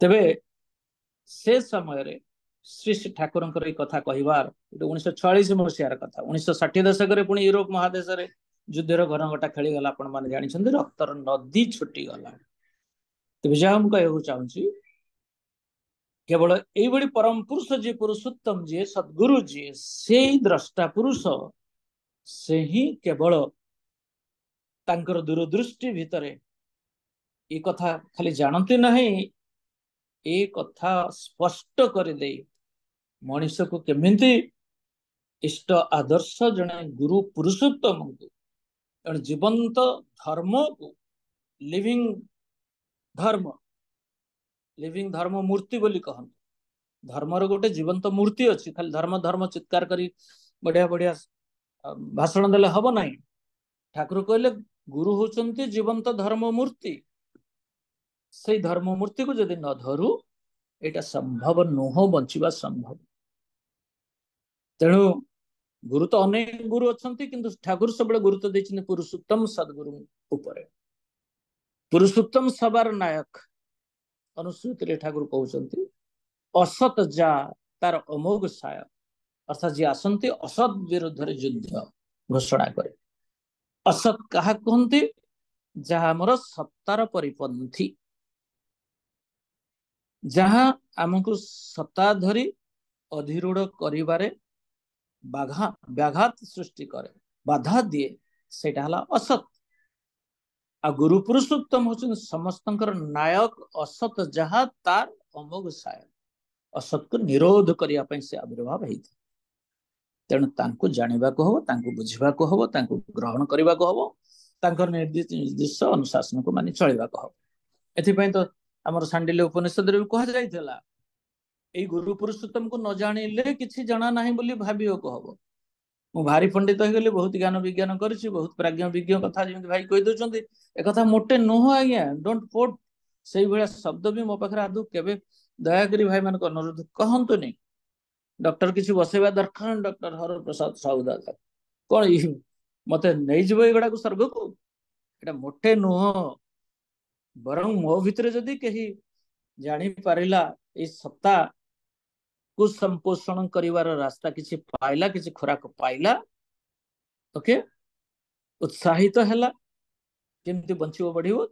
तेबे से समय रे श्री श्री ठाकुर कथा कहबार 1946 मसीहार कथा। 1960 दशक रे पुणी यूरोप महादेश रे युद्धर घनघटा खेली गला आपण माने जानि छथि रक्तर नदी छुटी गला। तेबे जा हम कहू चाहूची केवल एई बड़ी परम पुरुष जी पुरुषोत्तम जी सद्गुरु जी से द्रष्टा पुरुष से ही केवल तांकर दूरदृष्टि भितरे ये कथा खाली जानते नहीं ए कथा स्पष्ट कर दे मनुष्य को केमिति इष्ट आदर्श जने गुरु पुरुषोत्तम को जीवंत धर्म को लिविंग धर्म मूर्ति बोली कहते। धर्मर गोटे जीवंत मूर्ति अच्छी खाली धर्म धर्म चित्कार करी बढ़िया बढ़िया भाषण देले हब नहीं। ठाकुर कहले गुरु होचंती जीवंत धर्म मूर्ति, से धर्म मूर्ति को जदि न धरू एटा संभव नुह बंचिबा संभव। तेणु गुरु तो अनेक गुरु अच्छंती किंतु ठाकुर सब गुरुत्व देछिन पुरुषोत्तम सद्गुरु ऊपर। पुरुषोत्तम सबार नायक अनुश्रुति रे ठाकुर कहउचंती असत जा तार अमोघ साय, अर्थात जे आसंती असत विरुद्ध रे युद्ध घोषणा करे। असत कहा कहंती जहा हमर सत्तार परिपंथी, जहां आमको सत्ता धरी अधिरूढ़ करिबारे व्याघात सृष्टि करे बाधा दिए सेटा हला असत। आ गुरु पुरुषोत्तम होचन समस्तंकर नायक असत जहा तार अमोघ साय, असत को निरोध करिया पई से आविर्भाव हेथि। तेणु तांको जानिबा को हबो, तांको बुझिबा को हबो, तांको ग्रहण करिबा को हबो, तांकर निर्दिष्ट अनुशासन को मानि चलिबा को हबो। एथि पई तो हमर सांडिल्य उपनिषद रे कहा जाइतला एई गुरु पुरुषोत्तम को न जानिले किछि जाना नाही बोली भाबियो को हबो। मु भारी पंडित हो गली, बहुत ज्ञान विज्ञान करछि, बहुत प्राज्ञ विज्ञ कथा जेमति भाई कहि दोचंती ए कथा मोटे नुह आज्ञा डोंट पोट सेई भलिया शब्द भी मो पाखरे आदु केबे दया करी भाई मान को अनुरोध कहंतु नहीं। डॉक्टर किछि बसेबा दरखान डॉक्टर हर प्रसाद साहू दादा कोन मते नै जबो एगडा को स्वर्ग को एटा मोटे नुह। बरं मो भितरे जदि कही जानी पारिला ए सत्ता को संपोषण करिवार रास्ता किछि पाइला, किछि खुराक पाइला, ओके उत्साहित हैला केमति बंचिबो बढ़िबो,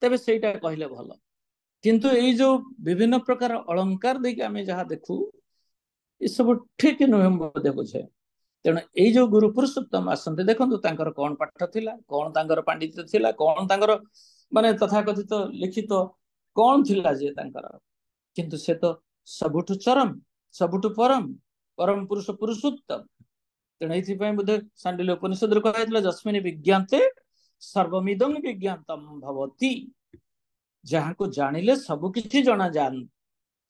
तबे सेटा कहले भलो। किंतु एई जो विभिन्न प्रकार अलंकार देके आमे जहा देखू ये सब ठीक नुहे बोधे बुझे। तेणु एई जो गुरु पुरुषोत्तम आसंते देखंतु तांकर कोन पाठ थिला, कोन तांकर पांडित्य थिला, कोन तांकर माने तथाकथित लिखित कोन थिला जे तांकर, किंतु से तो सबुठु चरम सबुठु परम परम पुरुष पुरुषोत्तम। तेणु एथि पई बुधे सांडिल्य उपनिषद रे कहैतला जस्मिन् विज्ञाते सर्वमिदं विज्ञातम भवति, जहां को जानिले सब किछि जणा जान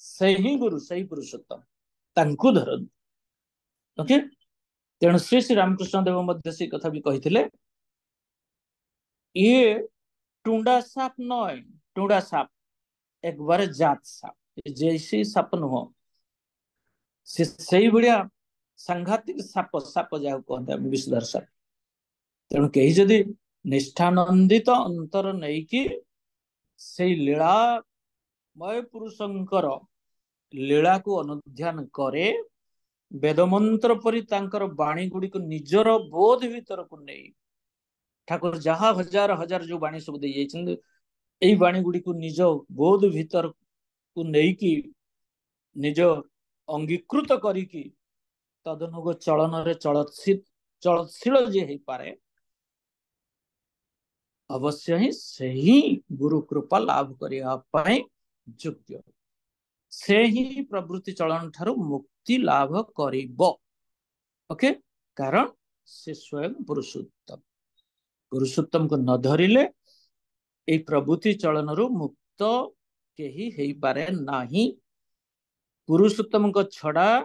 से ही गुरु सही पुरुषोत्तम तांकु धरन। ओके तेणु श्री श्री रामकृष्ण देव मध्य से कथा भी कहिथिले ये टुंडा साप नय, टुंडा साप एक बार जात साप जैसी साप नुह से सही बढ़िया सांघातिक साप साप जा कहते विषधर साप। तेणु कहीं जदि निष्ठानंदित अंतर नहीं कि से लीलामय पुरुषंकर लीला को अनुध्यान करे, वेदमंत्र परि तांकर बाणी गुड़ी को निजर बोध भीतर को नहीं ठाकुर जहाँ हजार हजार जो बाणी सब दे जाइछन एई बाणी गुड़ी को निज बोध भीतर को नहीं कि निज अंगीकृत करिकी तदनुग चलन रे चलशील जे हे पारे अवश्य ही सही गुरु कृपा लाभ करिया पई ଯୋଗ୍ୟ से ही प्रवृत्ति चलन ठारू मुक्ति लाभ करिबो। ओके, कारण से स्वयं पुरुषोत्तम। पुरुषोत्तम को न धरिले ए प्रवृत्ति चलन रु मुक्त केही हेई पारे नाही। पुरुषोत्तम को छड़ा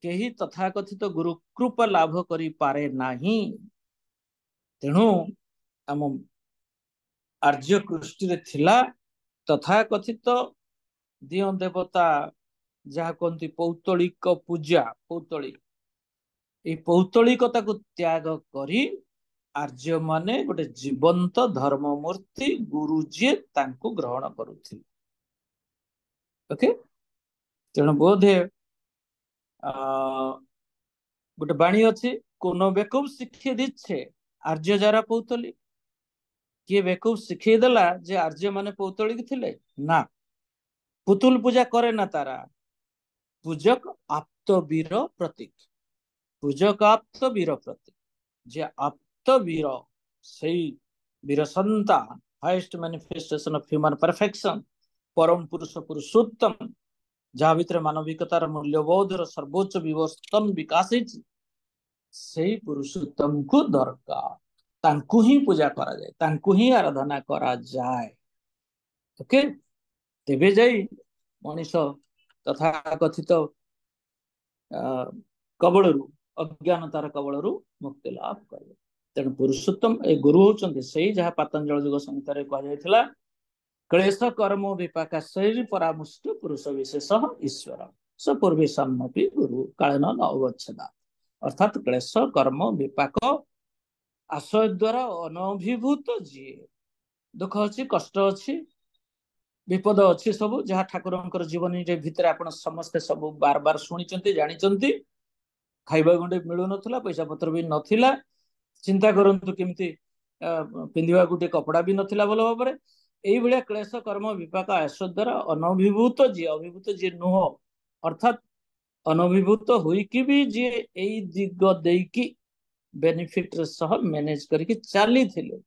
केही तथाकथित गुरु कृपा लाभ करि पारे नाही। तेणु आम आर्य कृष्टि रे थिला तथाकथित दियो देवता जहाँ कहती पौतलिक पूजा, पौतलिक ये पौतलिकता को त्याग करी आर्य माने गोटे जीवंत धर्ममूर्ति गुरुजी तांको ग्रहण करुथिले। ओके, तेणु बोधे गोटे बाणी अच्छी कोनो बेकूफ शिखे दिच्छे आर्य जरा पौतलिक। किए बेकूफ शिखे देला जे आर्य माने पौतलिक थिले ना, पुतुल पूजा करे ना तारा। पूजक आप्त वीर प्रतीक, पूजक आप्त वीर प्रतीक, जे आप्त वीर सही वीर संतान, highest manifestation of human perfection, परम पुरुष पुरुषोत्तम, जहाँ भीतर मानविकतार मूल्यबोधर सर्वोच्च विवस्तम विकास से पुरुषोत्तम को दरकार, तांकु ही पूजा करा जाए, तांकु ही आराधना करा जाए। ओके, तेबे जाई मनीष तथा कथित कबलरू अज्ञानतार कबलरू मुक्ति लाभ करे। तेणु पुरुषोत्तम ए गुरु होचंती सेही जहाँ पतंजल युग संहितारे कहा जायथिला क्लेश कर्म विपाका शरीर परामुष्ट पुरुष विशेष ईश्वर स पूर्वे सम्मपि गुरु कालेन न अवच्छेदा। अर्थात क्लेश कर्म विपाक आश्रय द्वारा अनभिभूत जी दुख अच्छी कष्ट अच्छी विपद अच्छी सब जहाँ ठाकुर जीवनी भितर आपण समस्ते सब बार बार शुणी जानी। खाइबा गंडे मिलू नथिला, पैसा पत्र भी नथिला, चिंता करंतु केमती पिंधिबा गोटे कपड़ा भी नथिला भल भाव। यही भाया क्लेश कर्म विपाक आश्रय द्वारा अनभिभूत जी, अभिभूत जी नुह अर्थात अनभिभूत होइकी भी जी एई दिग देकी बेनिफिट सह मैनेज करके चली थिले,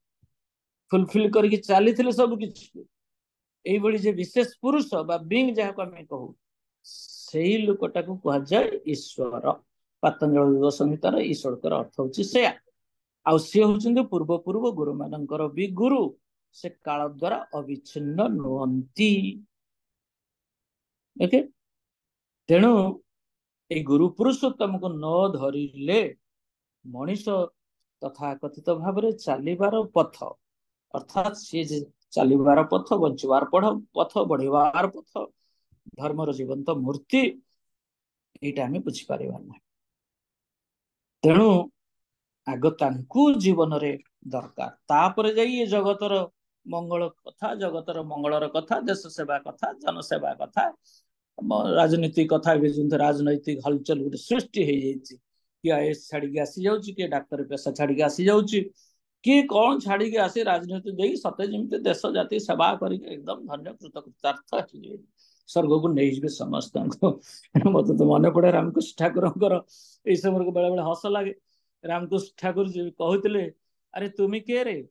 फुलफिल करके चली थिले सब किछि। एई बड़ी जे विशेष पुरुष बा बीइंग जहाँ को हमें कहू सेही लोकटा को कहा जाए ईश्वर। पतंजल युग संहितार ई श्लोकर अर्थ होछि से आउ सी होचंदी पूर्व पूर्व गुरु मानकर भी गुरु, से काल द्वारा अविच्छिन्न नुहंती। ओके, तेणु ए गुरु पुरुषोत्तम को न धरिले मनीष तथा कथित भाव में चलिबार पथ, अर्थात सी चलिबार पथ, बंचवार पथ, बढ़िबार पथ, धर्मर जीवंत मूर्ति एटा हमें बुझी पारिबा ना। तेणु आग तांकु जीवन रे दरकार, तापर जाई ये जगतर मंगल कथा, जगतर मंगलर कथा, देश सेवा कथा, जनसेवा कथा, राजनीति कथा। राजनैतिक हलचल गोटे सृष्टि हो जाइए, किए आईएएस छाड़ी आसी जाऊँगी, किए डाक्तर पेशा छाड़ी आसी जाऊँगी, किए कौन छाड़ी आसी राजनीति दे सते जमी देश जाति सेवा कर एकदम धन्य कृतकृतार्थ स्वर्ग को नहीं समस्त। मत तो मन पड़े रामकृष्ण ठाकुर ये समय बेले बेले हस लगे। रामकृष्ण ठाकुर जी कहते अरे तुम किए रे,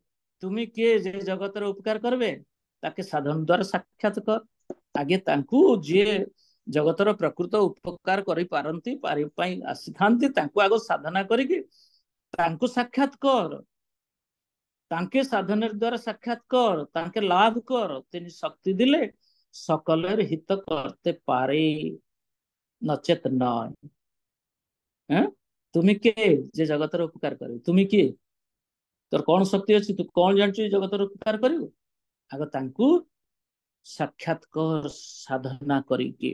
तुम किए जे जगतर उपकार करबे, ताके साधन द्वारा साक्षात कर। आगे तांकु जे जगतर प्रकृत उपकार करि पारंती पारि पाई आसी थांती, तांकु आगो साधना करिके तांकु साक्षात कर, तांके साधन द्वारा साक्षात कर, तांके लाभ कर। तिनि शक्ति दिले सकलेर हित करते पारे, नचेत नय। तुम के जे जगतर उपकार करे, तुम के तोर कौन शक्ति अच्छी, तू कौन जानछु जगतर उपकार करियो। आग तांकु साक्षात कर, साधना करिके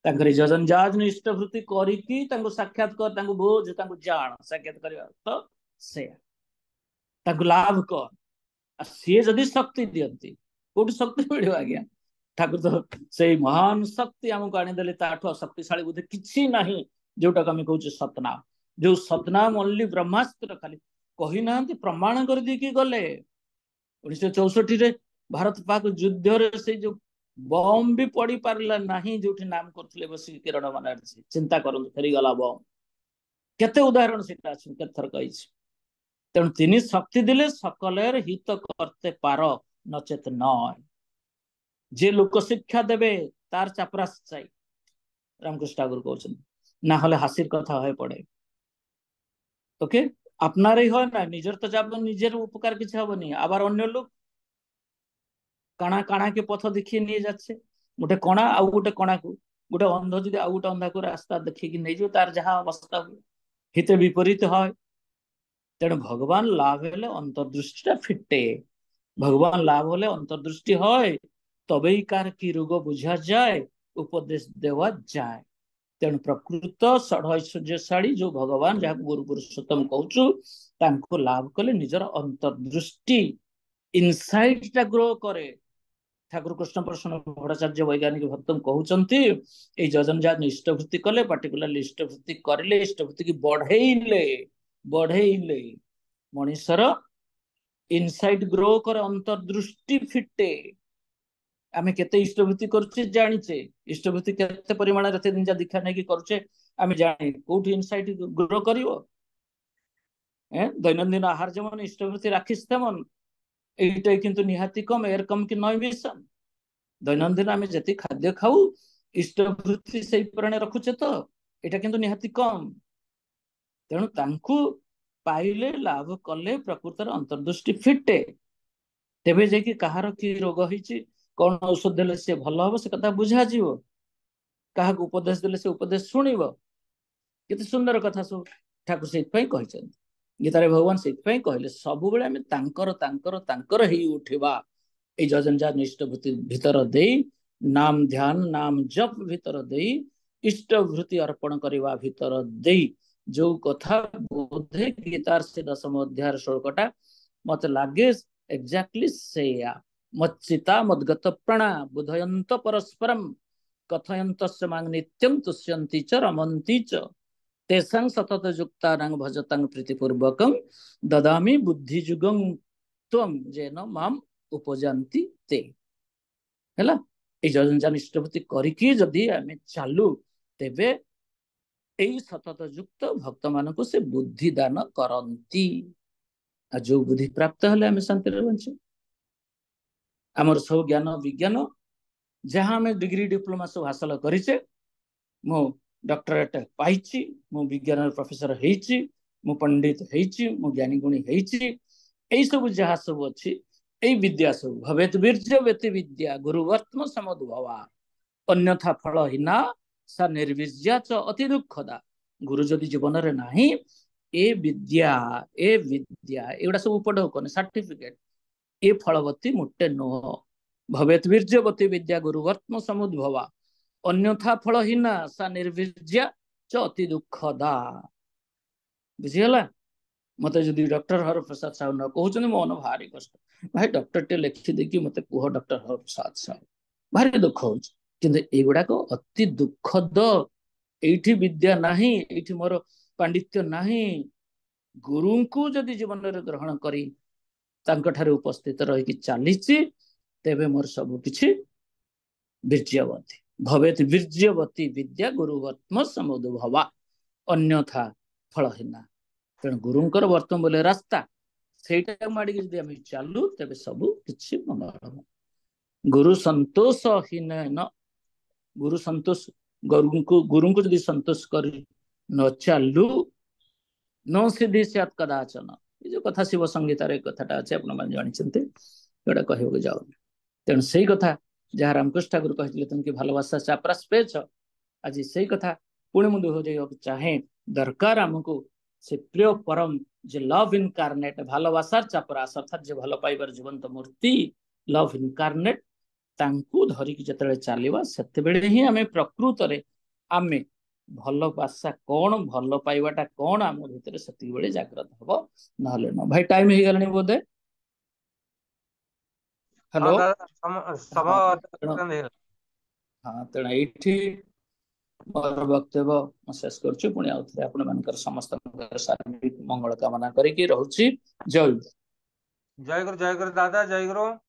तांकरे जजन जाज निष्ठ वृत्ति करिकी तांकु साक्षात कर, तांकु बोझ, तांकु जान साक्षात करियो तो से तांकु लाभ कर। आ सी जदि शक्ति दियंती कोठी शक्ति मिलियो आज्ञा। ठाकुर तो से महान शक्ति आमको आनीदे, ताठू शक्तिशाली बुद्धि किसी नहीं जोटा आम कहूँ सतनाम। जो सतनाम ओनली ब्रह्मास्त्र खाली कही ना प्रमाण कर देकी गले। 1964 भारत पाक युद्ध से जो बम भी पड़ी पारा ना, जो नाम करते बस किरण बनर्जी चिंता करूँ फेरीगला बम, केते उदाहरण से केथर कही। तेणु तीन शक्ति दिले सकलेर हित करते पार, नचेत नय। जे लोक शिक्षा देवे तार चापरास चाई रामकृष्ण ठाकुर कहते ना हले हासिर कथा है पड़े ओके আপনারই হয় না নিজের তো যাব নিজের উপকার কিছু হবে নি আবার অন্য লোক কানা কানাকে পথ দেখিয়ে নিয়ে যাচ্ছে গোটে কণা ଆଉ গোটে কণাକୁ গোটে ଅନ୍ଧ ଯଦି ଆଉ গোটে ଅନ୍ଧାକୁ ରାସ୍ତା ଦେଖିକି ନେଇଯିବ ତାର ଯାହା ଅବସ୍ଥା ହୁଏ ହିତ ବିପରୀତ হয় ତେଣୁ ଭଗବାନ ଲାଭ ହେଲେ ଅନ୍ତର୍ଦୃଷ୍ଟିଟା ଫିଟେ ଭଗବାନ ଲାଭ ହେଲେ ଅନ୍ତର୍ଦୃଷ୍ଟି হয় তবেই কার কি রোগ বুঝা যায় উপদেশ দেওয়া যায় तेणु प्रकृत षढ़ैश्वर्यशाली जो भगवान जहाँ गुरु पुरुषोत्तम कहूँ तांको लाभ कले निजर अंतर्दृष्टि इनसाइट टा ग्रो करे ठाकुर कृष्ण प्रसन्न भट्टाचार्य वैज्ञानिक भक्तम कहउचंती ए जजन जा इष्टवृत्ति कले पर्टिकुलरली इष्टवृत्ति करले इष्टवृत्ति की बढ़ेइले मनुष्यर इनसाइट ग्रो करे अंतर्दृष्टि फिटे आमे केते इष्टवृत्ति करछे जानिछे इष्टवृत्ति केते परिमाण रे दिन जा दीक्षा नै कि करछे आमे जानि कोठी इनसाइट ग्रो करिवो दैनंदिन आहार जेमन इष्टवृत्ति राखिस तेमन एइटा किंतु निहाती कम एर कम कि नय मिशन दैनंदिन आमे जति खाद्य खाऊ इष्टवृत्ति सही प्राणे रखुचे तो एटा किंतु निहाती कम तेणु तांकु पाइले लाभ कले प्रकृतर अंतर्दृष्टि फिटे तेबे जे कि कहार की रोग होईची कौन औषध देले से भल हम से कथा बुझा जीवो क्या उपदेश देले से उपदेश शुणिब केते सुंदर कथा सब ठाकुर से गीतारे भगवान से कहले सब बेले आमे तांकर तांकर तांकर ही उठिबा ए जजनजा इष्टवृत्ति भीतर दे नाम ध्यान नाम जप भीतर दे इष्टवृत्ति अर्पण करवा भीतर दे जो कथा बोधे गीतार से 10 अध्याय श्लोकटा मत लागे एक्जाक्टली सेया मच्चिता मद्गत प्रणा बुधयंत परस्परम कथयंत मांग नित्यं तुष्यन्ति च रमन्ति च तेषां सतत युक्तानां भजतां प्रीतिपूर्वकं ददामि बुद्धिजुगं त्वं जेन माम उपजंती ते हैला ए जजन इष्टवृत्ति करिकी जदि आमे चालू तेबे एई सतत युक्त भक्त मानको से बुद्धि दान करंती आ जो बुद्धि प्राप्त हले आमे शांति रे बंचो आमर सब ज्ञान विज्ञान जहाँ आमे डिग्री डिप्लोमा सब हासिल करिचे मो डॉक्टरेट पाइची मो विज्ञान प्रोफेसर हेची मो पंडित हेची मो ज्ञानी गुणी हेची एई सब जहाँ सब अछि एई विद्या सब भवेत वीर्य वेति विद्या गुरुवर्त्म समुद्भवा अन्यथा फलहीना सा निर्विज्या च अति दुखदा गुरु जदि जीवन रे नाही ए विद्या एगुड़ा सब पढ़ो कोने सर्टिफिकेट ए फलवती मुट्टे नो भवेत वीर्यवती विद्या गुरुवर्त्म समुद्भवा अन्यथा फलहीना सा निर्विज्या च अति दुखदा बुझीगला मते जदि डॉक्टर हर प्रसाद साहु न कहउछन मन भारी कष्ट भाई डॉक्टर टे लिखि देखि मते कुह डॉक्टर हर प्रसाद साहु भारी दुख होछ किंतु एगुड़ा को अति दुखद एठी विद्या नाही एठी मोर पांडित्य नाही गुरु को जदि जीवन रे ग्रहण करी तांको ठारे उपस्थित रही कि चालीची तेबे मोर सब किछि वीर्यवती भवेत वीर्यवती विद्या गुरुवर्त्म समुद्भवा अन्यथा फलहीना तेणु गुरुंकर वर्तमान बोले रास्ता सेटा माड़ी जदि आमे चालू तेबे सब किछि मंगल गुरु संतोष हीन न गुरु संतोष गुरु को जदि संतोष कर न चालू न सिद्धि सत कदाचन ये जो कथा शिव संगीत कथाटा अच्छे आप जानते जोटा कहूँ जाऊ तेणु से कथा जहाँ रामकृष्ण ठाकुर कहते तुमको भलवासा चापरास पेच आज से कथा पुणी मुझे दोहराइबा चाहे दरकार आमको से प्रिय परम जे लव इनकार्नेट भलवासार चापरास अर्थात जे भल पाइबार जीवंत मूर्ति लव इनकार्नेट तांकु धरिकी जतले चलिबा सेतेबेले ही आमे प्रकृत रे आमे भल भाषा कौन भल पाइबाटा कौन आम भीतर सेति बेले जागृत हबो नहले न भाई टाइम ही गलनी बोधे हेलो हाँ दादा हाँ तेणु ये मोर वक्तव्य शेष कर पुणी आउ थे आपण मानकर समस्त शारीरिक मंगल कामना करी रहउछि जय जय गुरु दादा जय गुरु।